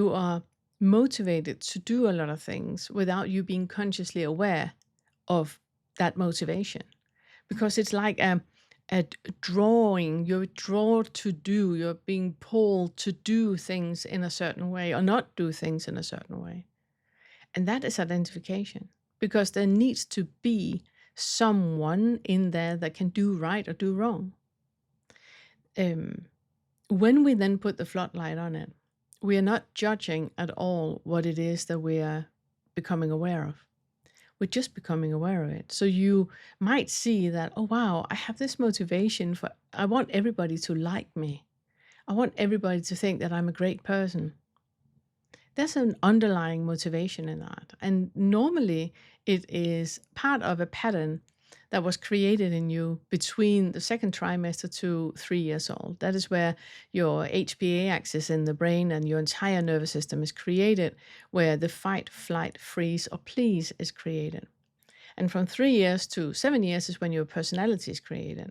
You are motivated to do a lot of things without you being consciously aware of that motivation. Because it's like a drawing, you're drawn to do, you're being pulled to do things in a certain way or not do things in a certain way. And that is identification, because there needs to be someone in there that can do right or do wrong. Um, when we then put the floodlight on it, we are not judging at all what it is that we are becoming aware of. We're just becoming aware of it. So you might see that, oh, wow, I have this motivation for, I want everybody to like me. I want everybody to think that I'm a great person. There's an underlying motivation in that. And normally it is part of a pattern that was created in you between the second trimester to 3 years old. That is where your HPA axis in the brain and your entire nervous system is created, where the fight, flight, freeze, or please is created. And from 3 years to 7 years is when your personality is created.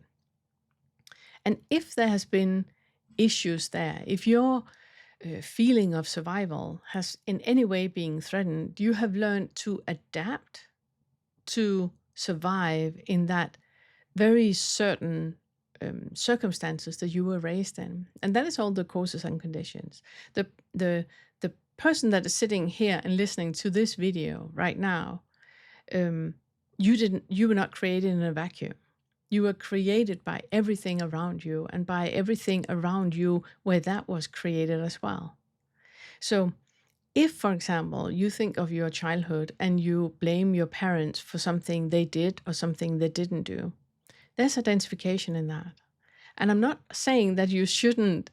And if there has been issues there, if your feeling of survival has in any way been threatened, you have learned to adapt to survive in that very certain circumstances that you were raised in. And that is all the causes and conditions. The person that is sitting here and listening to this video right now, you were not created in a vacuum. You were created by everything around you and by everything around you where that was created as well. So if, for example, you think of your childhood and you blame your parents for something they did or something they didn't do, there's identification in that. And I'm not saying that you shouldn't,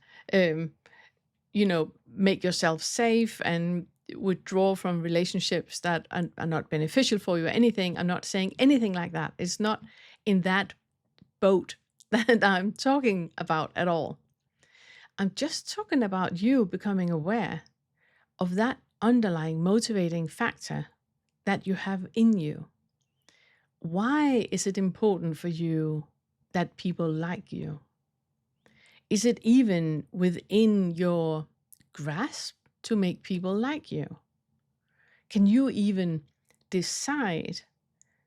make yourself safe and withdraw from relationships that are not beneficial for you or anything. I'm not saying anything like that. It's not in that boat that I'm talking about at all. I'm just talking about you becoming aware of that underlying motivating factor that you have in you. Why is it important for you that people like you? Is it even within your grasp to make people like you? Can you even decide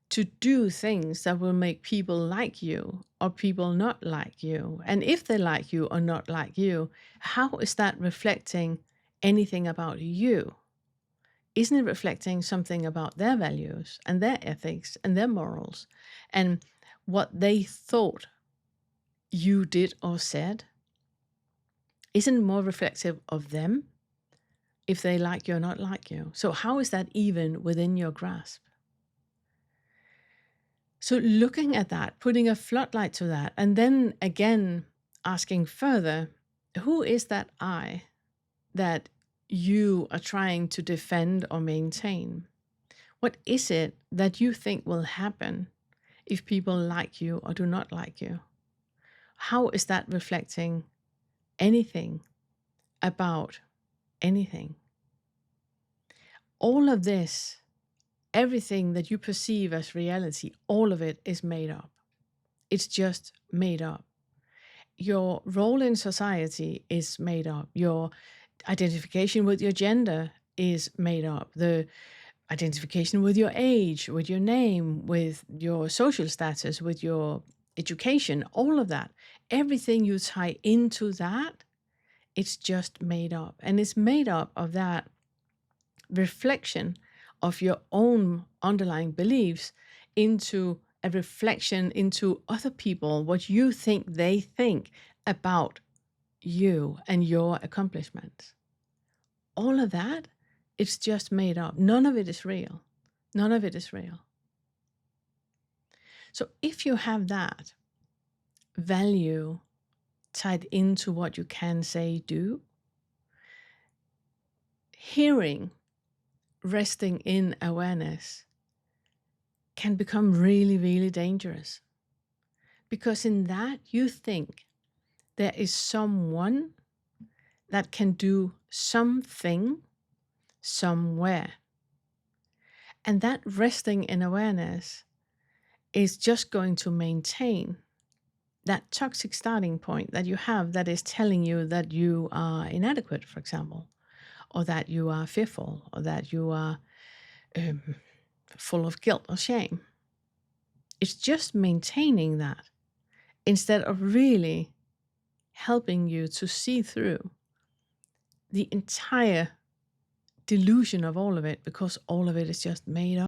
to do things that will make people like you or people not like you? And if they like you or not like you, how is that reflecting anything about you? Isn't it reflecting something about their values and their ethics and their morals and what they thought you did or said? Isn't it more reflective of them if they like you or not like you? So how is that even within your grasp? So looking at that, putting a floodlight to that, and then again asking further, who is that I that you are trying to defend or maintain? What is it that you think will happen if people like you or do not like you? How is that reflecting anything about anything? All of this, everything that you perceive as reality, all of it is made up. It's just made up. Your role in society is made up. Your identification with your gender is made up. The identification with your age, with your name, with your social status, with your education, all of that, everything you tie into that, it's just made up. And it's made up of that reflection of your own underlying beliefs into a reflection into other people, what you think they think about you and your accomplishments. All of that, it's just made up. None of it is real. None of it is real. So if you have that value tied into what you can say, do, hearing, resting in awareness can become really, really dangerous. Because in that, you think there is someone that can do something somewhere. And that resting in awareness is just going to maintain that toxic starting point that you have that is telling you that you are inadequate, for example, or that you are fearful, or that you are full of guilt or shame. It's just maintaining that instead of really helping you to see through the entire delusion of all of it, because all of it is just made up.